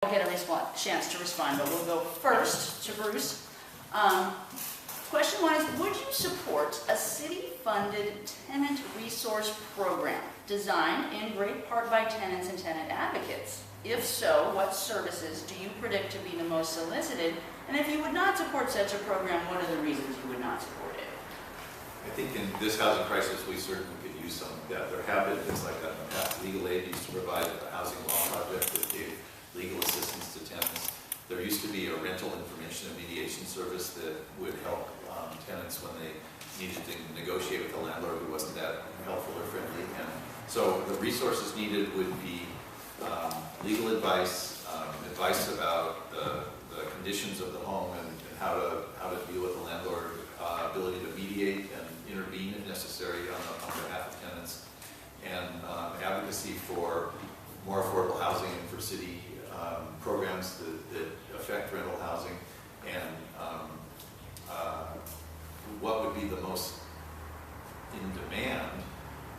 Get a chance to respond, but we'll go first to Bruce. Question one is, would you support a city-funded tenant resource program designed in great part by tenants and tenant advocates? If so, what services do you predict to be the most solicited? And if you would not support such a program, what are the reasons you would not support it? I think in this housing crisis, we certainly could use some of that. There have been things like that in the past. Legal aid used to provide a housing law project that gave legal assistance to tenants. There used to be a rental information and mediation service that would help tenants when they needed to negotiate with a landlord who wasn't that helpful or friendly. And so the resources needed would be legal advice, advice about the conditions of the home and how to deal with the landlord, ability to mediate and intervene if necessary on behalf of tenants, and advocacy for more affordable housing and for city programs that affect rental housing, and what would be the most in demand.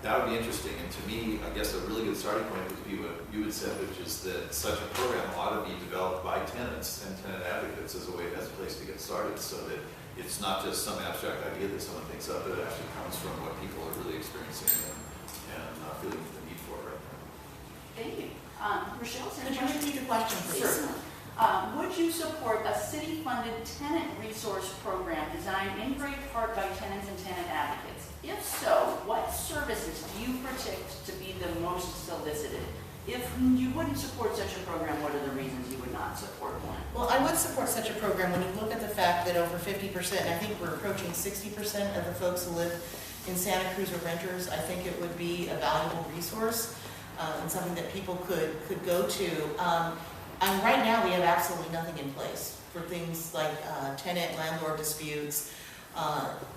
That would be interesting, and to me, I guess a really good starting point would be what you had said, which is that such a program ought to be developed by tenants and tenant advocates as a place to get started, so that it's not just some abstract idea that someone thinks of, but it actually comes from what people are really experiencing and feeling the need for right now. Thank you. Rochelle, could you repeat the question, please? Certainly. Would you support a city-funded tenant resource program designed in great part by tenants and tenant advocates? If so, what services do you predict to be the most solicited? If you wouldn't support such a program, what are the reasons you would not support one? Well, I would support such a program when you look at the fact that over 50%, I think we're approaching 60% of the folks who live in Santa Cruz are renters. I think it would be a valuable resource and something that people could go to. And right now we have absolutely nothing in place for things like tenant-landlord disputes.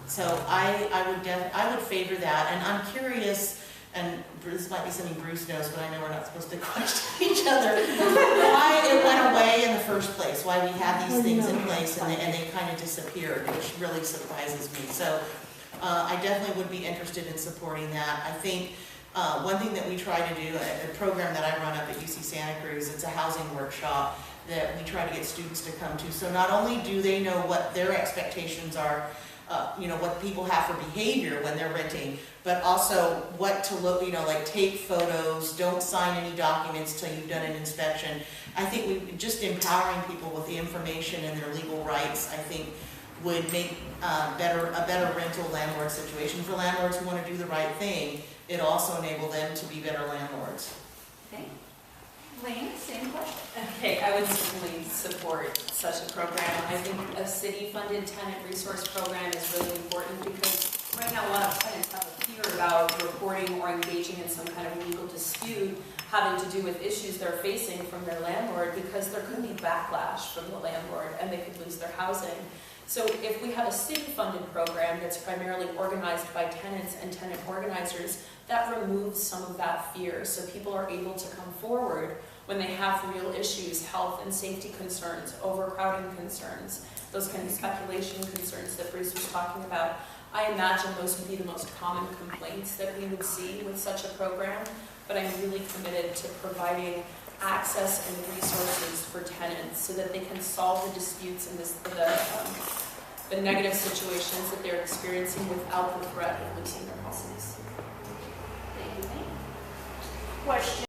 So I would favor that, and I'm curious, and this might be something Bruce knows, but I know we're not supposed to question each other, why it went away in the first place, why we had these things in place and they kind of disappeared, which really surprises me. So I definitely would be interested in supporting that. I think one thing that we try to do, a program that I run up at UC Santa Cruz, it's a housing workshop that we try to get students to come to. So not only do they know what their expectations are, what people have for behavior when they're renting, but also what to look, like take photos, don't sign any documents till you've done an inspection. I think just empowering people with the information and their legal rights, I think, would make a better rental landlord situation. For landlords who want to do the right thing, it also enable them to be better landlords. Okay. Lane, same question. Okay, I would certainly support such a program. I think a city-funded tenant resource program is really important because right now a lot of tenants have a fear about reporting or engaging in some kind of legal dispute having to do with issues they're facing from their landlord, because there could be backlash from the landlord and they could lose their housing. So if we have a city-funded program that's primarily organized by tenants and tenant organizers, that removes some of that fear. So people are able to come forward when they have real issues, health and safety concerns, overcrowding concerns, those kind of speculation concerns that Bruce was talking about. I imagine those would be the most common complaints that we would see with such a program, but I'm really committed to providing access and resources for tenants so that they can solve the disputes and the negative situations that they're experiencing without the threat of losing their houses. Thank you. Question.